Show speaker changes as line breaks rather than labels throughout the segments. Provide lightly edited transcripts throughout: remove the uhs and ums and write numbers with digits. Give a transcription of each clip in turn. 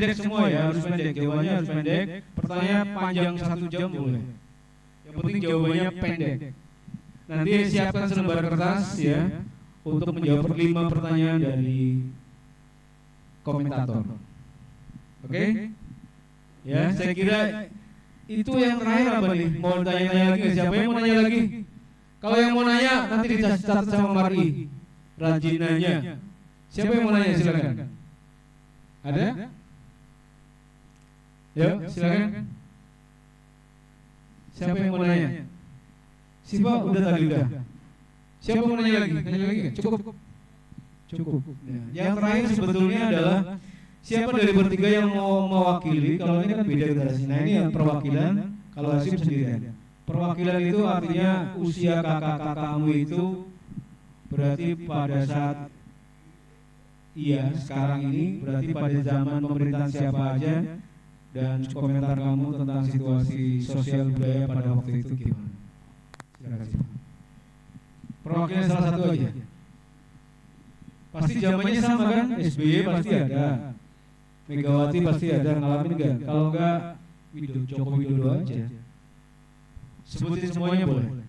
pendek semua ya, harus pendek. Jawabannya harus pendek. Pertanyaan panjang 1 jam boleh. Yang penting jawabannya pendek. Nanti siapkan selembar kertas ya untuk menjawab 5 pertanyaan dari komentator. Oke? Ya, saya kira itu yang terakhir apa nih? Mau tanya-tanya lagi? Siapa yang mau nanya lagi? Kalau yang mau nanya nanti dicatat sama Mari. Rajin nanya. Siapa yang mau nanya? Silakan. Ada? Yuk, silakan. Siapa yang mau nanya? Siapa udah tadi udah. Siapa mau nanya lagi? Nanya lagi? Cukup. Yang terakhir sebetulnya adalah siapa dari bertiga yang mau mewakili? Kalau ini kan beda generasi. Nah ini yang perwakilan. Kalau Hasim sendirian. Perwakilan itu artinya usia kakak-kakakmu itu berarti pada saat sekarang ini berarti pada zaman pemerintahan siapa aja, dan komentar kamu tentang situasi sosial budaya pada waktu itu gimana? Silakan. Perwakilan salah satu aja. Pasti zamannya sama kan? SBY pasti ada, Megawati pasti ada, ngalamin enggak? Kalau enggak, Joko Widodo aja. Sebutin semuanya boleh.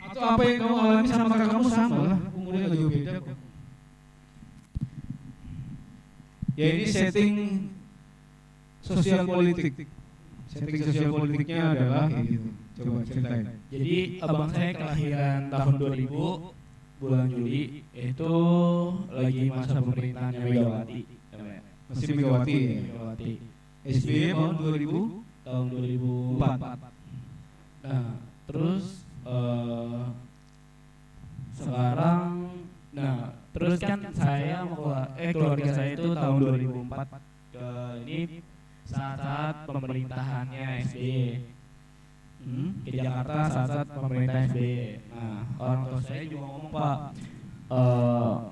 Atau apa yang kamu alami sama kakak kamu sama lah, umurnya nggak jauh beda kok. Ya ini setting sosial politik. Setting sosial politiknya adalah kayak gitu. Coba ceritain.
Jadi abang saya kelahiran tahun 2000 bulan Juli, itu lagi masa pemerintahannya Megawati.
Masih Megawati. SBY tahun 2000?
Tahun 2004. Nah, terus sekarang, terus kan saya keluarga saya itu tahun 2004 ini saat pemerintahannya SBY ke Jakarta, saat pemerintahan SBY. Nah, orang tua saya juga ngomong, Pak,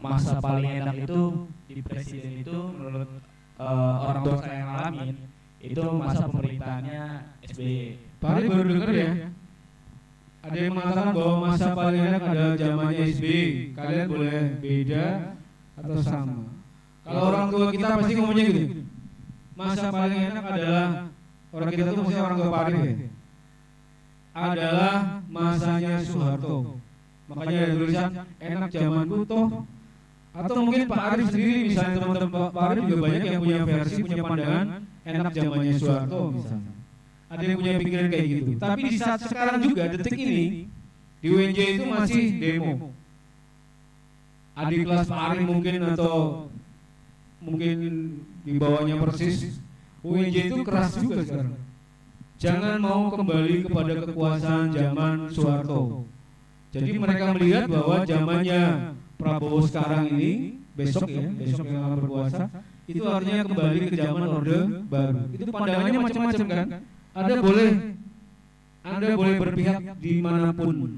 masa paling enak itu di presiden itu menurut orang tua saya yang ngalamin itu masa pemerintahannya SBY.
Pak Ari baru dengar ya? Ada yang mengatakan bahwa masa paling enak adalah zamannya SBY. Kalian boleh beda atau sama. Kalau orang tua kita pasti ngomongnya gitu. Masa paling enak adalah, orang kita tuh maksudnya orang tua Pak Ari ya, adalah masanya Soeharto. Makanya ada tulisan enak zamanku toh. Atau mungkin Pak Ari sendiri misalnya, teman-teman Pak Ari juga banyak yang punya versi, punya pandangan enak zamannya Soeharto misalnya. Ada yang punya pikiran kayak gitu. Tapi di saat sekarang juga, detik ini, di UNJ itu masih demo. Adik kelas Pak Ari mungkin atau mungkin di bawahnya persis, UNJ itu keras juga sekarang. Jangan mau kembali kepada kekuasaan zaman Soeharto. Jadi mereka melihat bahwa zamannya Prabowo sekarang ini, besok yang akan berkuasa, itu artinya kembali ke zaman Orde Baru. Itu pandangannya macam-macam kan? Anda boleh berpihak dimanapun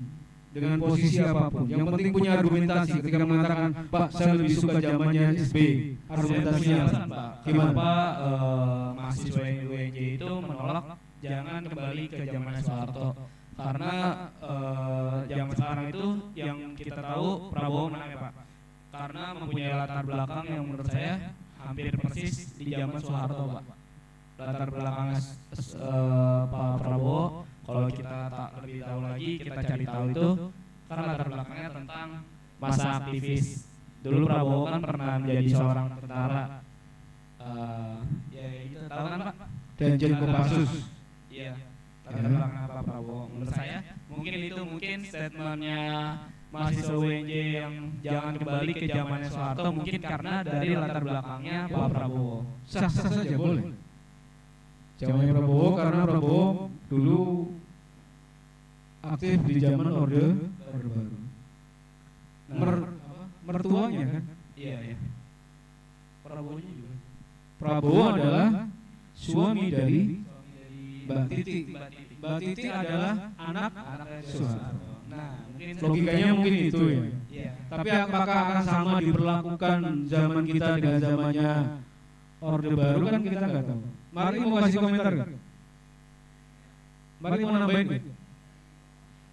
dengan posisi apapun. Yang penting punya argumentasi ketika mengatakan, Pak, saya lebih suka zamannya SBY. Argumentasinya
Pak, kenapa mahasiswa UNJ itu menolak jangan kembali ke zaman Soeharto? Karena zaman sekarang itu yang kita tahu Prabowo menang ya Pak. Karena mempunyai latar belakang yang menurut saya hampir persis di zaman Soeharto Pak. Latar belakang Pak Prabowo, kalau kita lebih tahu lagi, kita cari tahu itu karena latar belakangnya tentang masa aktivis. Dulu Prabowo kan pernah menjadi seorang tentara, ya itu tahu kan Pak?
Danjen Kopassus.
Iya, latar belakang Pak Prabowo. Menurut saya mungkin statementnya mahasiswa UNJ yang jangan kembali ke zamannya Soeharto mungkin karena dari latar belakangnya Pak Prabowo.
Sah-sah saja boleh. Zamannya Prabowo karena Prabowo dulu aktif di zaman Orde Baru. Mertuanya kan?
Iya. Prabowo-nya juga.
Prabowo adalah suami dari Mbak Titi. Mbak Titi adalah anak Soeharto.
Nah,
logikanya mungkin itu ya.
Iya.
Tapi apakah akan sama diperlakukan zaman kita dengan zamannya Orde Baru kan kita nggak tahu. Mari mau kasih komentar gak? Mari mau nambahin gak?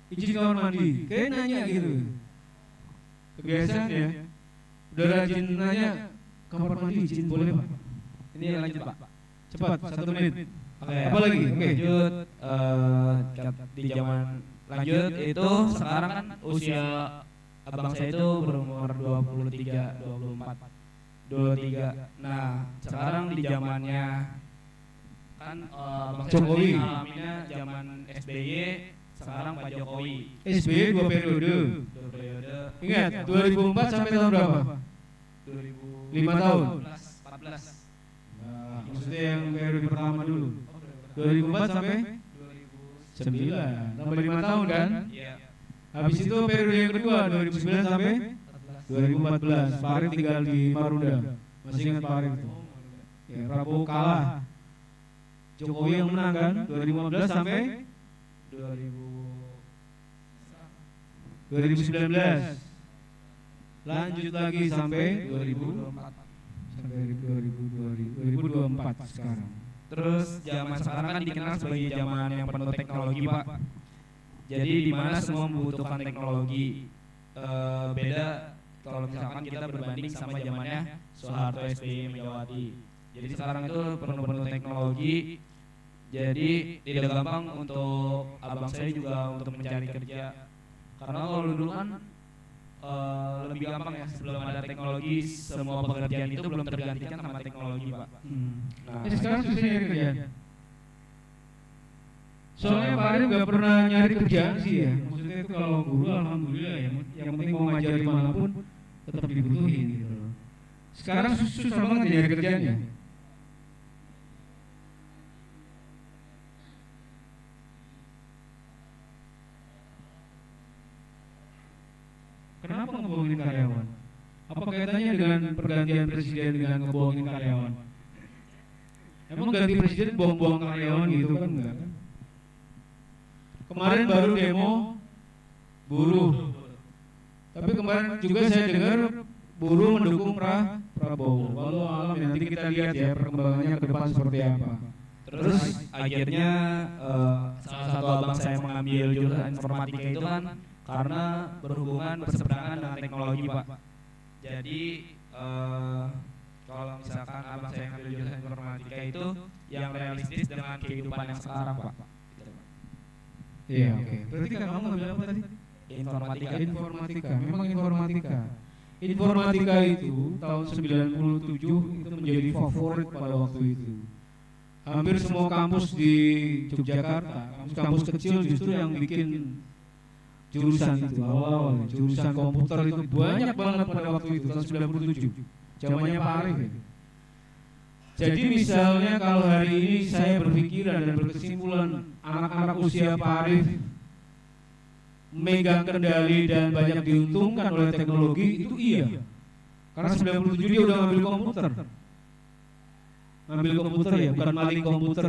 Izin kamar mandi, kayak nanya gitu. Kebiasaan ya. Udah rajin nanya kamar mandi izin boleh Pak?
Ini lanjut Pak.
Cepat 1 menit.
Oke.
Apa lagi? Oke.
Lanjut di zaman lanjut itu sekarang kan usia abang saya itu berumur 23, 24, 23. Nah, sekarang di zamannya kan abang saya
Jokowi.
ngalaminnya zaman SBY, sekarang Pak Jokowi.
SBY 2 periode.
2 periode.
Ingat 2004 sampai tahun berapa?
2000
5 tahun.
14.
Nah, maksudnya yang periode pertama dulu. 2004 sampai 9. Tambah 5 tahun kan?
Iya.
Habis itu periode yang kedua 2009 sampai 2014. Pak Arief tinggal di Marunda. Masih ingat Pak Arief itu? Ya, Prabowo kalah. Jokowi yang menang kan? 2015 sampai 2019. Lanjut lagi sampai 2024 sekarang.
Terus zaman sekarang kan dikenal sebagai zaman yang penuh teknologi Pak. Jadi di mana semua membutuhkan teknologi. Beda kalau misalkan kita berbanding sama zamannya Soeharto, SBY, Megawati. Jadi sekarang itu penuh teknologi. Jadi tidak gampang untuk abang saya juga untuk mencari kerja. Karena kalau dulu kan lebih gampang ya, sebelum ada teknologi semua pekerjaan itu belum tergantikan sama teknologi Pak. Nah,
Sekarang susah nyari kerjaan. Soalnya Pak Arief nggak pernah nyari kerjaan sih ya. Maksudnya itu kalau guru alhamdulillah ya. Yang penting mau ngajari manapun tetap dibutuhin gitu. Sekarang susah banget nyari kerjaannya. Kenapa ngebohongin karyawan? Apa kaitannya dengan pergantian presiden dengan ngebohongin karyawan? Emang ganti presiden bohong-bohong karyawan gitu kan enggak kan? Kemarin baru demo buruh. Tapi kemarin juga saya dengar buruh mendukung Prabowo. Walau alam ya, nanti kita lihat ya perkembangannya ke depan seperti apa.
terus akhirnya salah satu abang saya mengambil jurusan informatika itu kan karena berhubungan berseberangan dengan teknologi Pak. Jadi kalau misalkan abang saya ngambil jurusan informatika itu yang realistis dengan kehidupan yang sekarang Pak.
Iya, oke. Berarti kan kamu ngambil apa tadi?
Informatika.
Informatika. Memang informatika. Informatika itu tahun 97 itu menjadi favorit pada waktu itu. Hampir semua kampus di Yogyakarta, kampus kecil justru yang bikin jurusan itu awal, jurusan komputer itu banyak banget pada waktu itu tahun 97. Zamannya Pak Arief. Ya. Jadi misalnya kalau hari ini saya berpikiran dan berkesimpulan anak-anak usia Pak Arief megang kendali dan banyak diuntungkan oleh teknologi itu iya. Karena 97 dia udah ngambil komputer. Ngambil komputer ya, bukan maling komputer.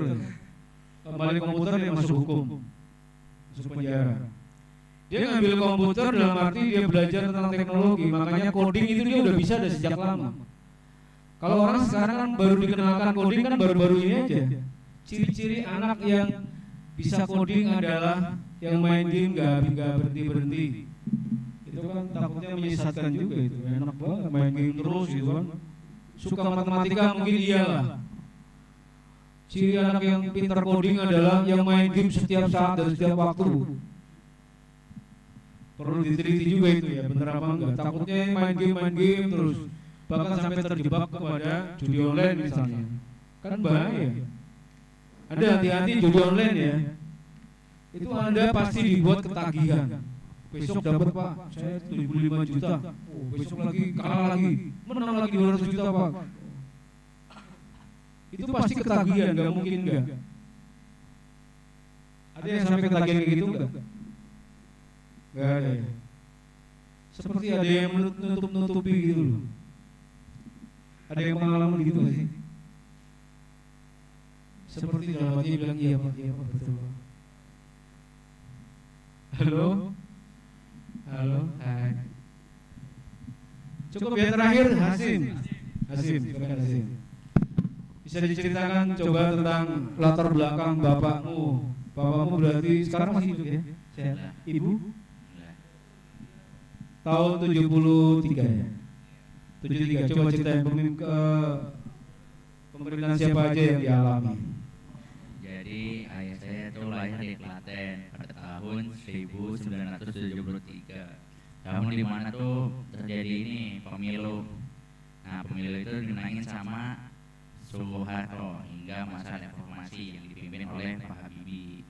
Maling komputer dia masuk hukum, masuk penjara. Dia ngambil komputer dalam arti dia belajar tentang teknologi, makanya coding itu dia udah bisa dari sejak lama. Kalau orang sekarang kan baru dikenalkan coding kan baru-baru ini aja. Ciri-ciri anak yang bisa coding adalah yang main game nggak berhenti. Itu kan takutnya menyesatkan juga itu. Enak banget main game terus gitu kan. Suka matematika mungkin iyalah. Ciri anak yang pintar coding adalah yang main game setiap saat dan setiap waktu. Perlu diteliti juga itu ya, bener apa enggak. Takutnya yang main game terus, bahkan sampai terjebak kepada judi online misalnya. Kan bahaya. Ada hati-hati judi online ya. Itu Anda pasti dibuat ketagihan. Besok dapat Pak, saya 75 juta. Oh, besok lagi kalah lagi, menang lagi 200 juta Pak. Itu pasti ketagihan, nggak mungkin enggak. Ada yang sampai ketagihan kayak gitu enggak? Enggak ada ya. Seperti ada yang menutup-nutupi gitu loh. Ada yang pengalaman gitu nggak sih? Seperti dalam hati bilang iya Pak, betul Pak. Halo? Halo? Hai. Cukup ya terakhir Hasim, silakan Hasim. Bisa diceritakan coba tentang latar belakang bapakmu. Bapakmu berarti sekarang masih hidup ya? Sehat. Ibu? Tahun 73 ya? 73. Coba ceritain pemerintahan siapa aja yang dialami.
Jadi ayah saya itu lahir di Klaten pada tahun 1973. Tahun di mana tuh terjadi ini pemilu. Nah, pemilu itu dimenangin sama Soeharto hingga masa reformasi yang dipimpin oleh Pak Habibie.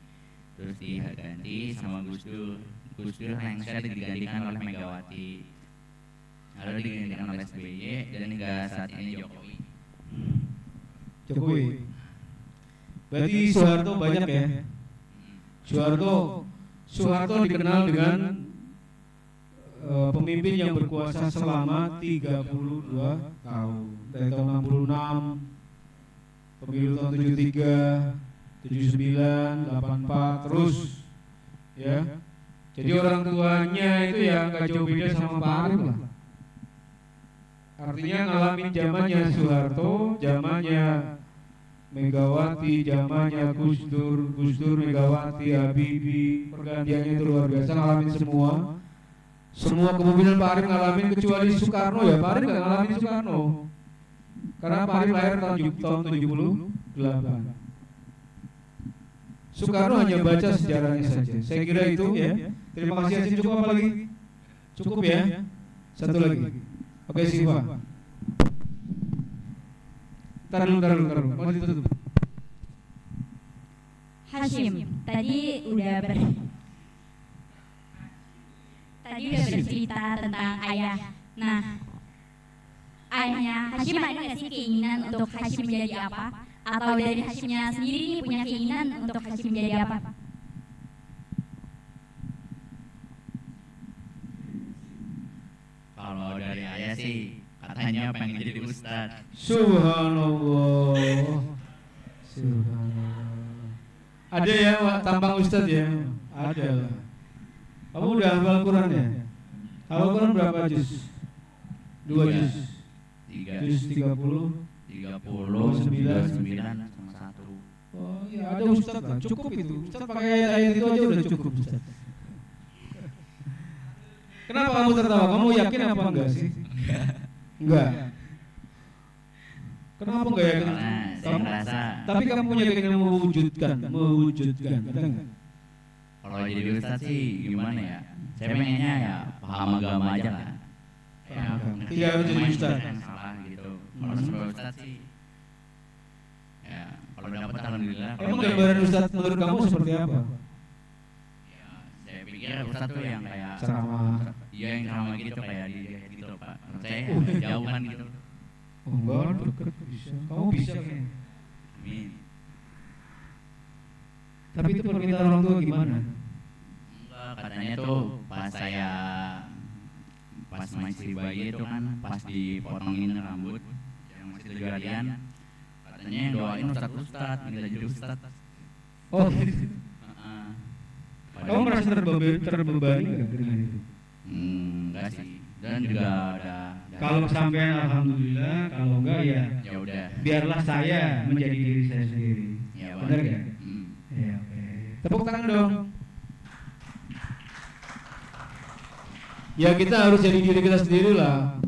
Terus diganti sama Gus Dur. Gus Dur lengser digantikan oleh Megawati. Lalu digantikan oleh SBY dan hingga saat ini Jokowi.
Jokowi. Berarti Soeharto banyak ya? Soeharto dikenal dengan pemimpin yang berkuasa selama 32 tahun. Dari tahun 66, pemilu tahun 73, 79, 84, terus ya. Jadi orang tuanya itu ya nggak jauh beda sama Pak Arif lah. Artinya ngalamin zamannya Soeharto, zamannya Megawati, zamannya Gus Dur, Megawati, Habibie, pergantiannya itu luar biasa, ngalamin semua kepemimpinan Pak Arif ngalamin kecuali Soekarno ya. Pak Arif nggak ngalamin Soekarno karena Pak Arif lahir tahun 78. Soekarno hanya baca sejarahnya saja. Saya kira itu ya. Terima kasih Aceh. Cukup apa lagi? Cukup ya. Satu lagi. Oke Siva. Taruh. Mau ditutup.
Hashim, tadi udah bercerita tentang ayah. Nah, ayahnya Hashim ada nggak sih keinginan untuk Hashim menjadi apa? Atau dari Hashimnya sendiri nih punya keinginan untuk Hashim menjadi apa?
Kalau dari ayah sih katanya pengen jadi ustadz.
Subhanallah. Ada ya tampang ustadz ya? Ada lah. Kamu udah hafal Quran ya? Hafal Quran berapa juz? 2 juz.
3
Juz 30.
39 sama 1.
Oh iya, ada ustadz lah. Cukup itu. Ustadz pakai ayat itu aja udah cukup ustadz. Kenapa kamu tertawa? Kamu yakin apa enggak sih? Enggak. Kenapa enggak yakin?
Saya merasa.
Tapi kamu punya keinginan mewujudkan, ada enggak?
Kalau jadi ustadz sih gimana ya? Saya pengennya ya paham agama aja lah.
Tidak harus jadi ustadz.
Salah gitu. Kalau sebagai ustadz sih, ya kalau dapat alhamdulillah.
Emang gambaran ustadz menurut kamu seperti apa?
Ya, saya pikir ustadz tuh yang kayak
ceramah.
Iya yang ceramah gitu kayak di gitu loh Pak. Menurut saya jauhan gitu.
Enggak, deket bisa. Kamu bisa kayaknya.
Amin.
Tapi itu permintaan orang tua gimana?
Enggak, katanya tuh pas masih bayi itu kan pas dipotongin rambut yang masih 7 harian katanya yang doain ustadz minta jadi ustadz.
Oh kamu merasa terbebani nggak dengan itu?
Enggak sih, dan juga ada
kalau sampai alhamdulillah, kalau enggak ya
udah
biarlah saya menjadi diri saya sendiri.
Ya,
benar nggak? Ya, oke. Tepuk tangan dong. Ya kita harus jadi diri kita sendiri lah.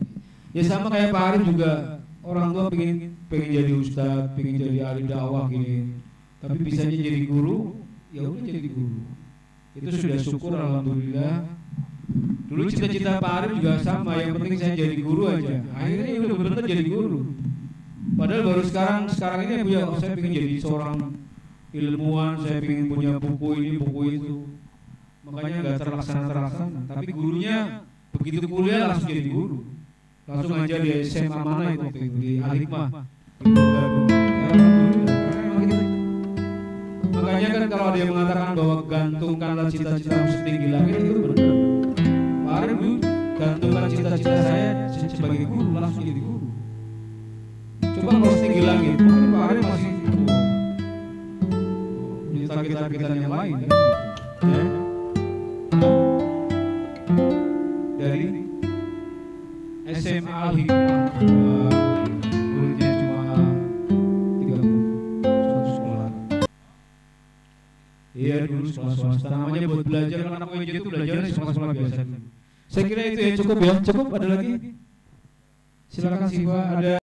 Ya sama kayak Pak Arif juga, orang tua pengen jadi ustadz, pengen jadi ahli dakwah gini. Tapi bisanya jadi guru, ya udah jadi guru. Itu sudah syukur alhamdulillah. Dulu cita-cita Pak Arif juga sama, yang penting saya jadi guru aja. Akhirnya udah benar jadi guru. Padahal baru sekarang ini saya pengen jadi seorang ilmuwan, saya pengen punya buku ini, buku itu. Makanya nggak terlaksana. Tapi gurunya begitu kuliah langsung jadi guru. Langsung aja di SMA mana itu waktu itu, di Al-Hikmah. Makanya kan kalau ada yang mengatakan bahwa gantungkanlah cita-citamu setinggi langit, itu benar. Pak Arif dulu gantungkan cita-cita saya sebagai guru, langsung jadi guru. Coba kalau setinggi langit, mungkin Pak Arif masih punya target-targetan yang lain ya. Dari SMA Al-Hikmah muridnya cuma 30 satu sekolah. Iya dulu sekolah swasta, namanya buat belajar, anak UNJ itu belajar di sekolah-sekolah biasa. Saya kira itu ya, cukup ya, cukup, ada lagi? Silakan Siva, ada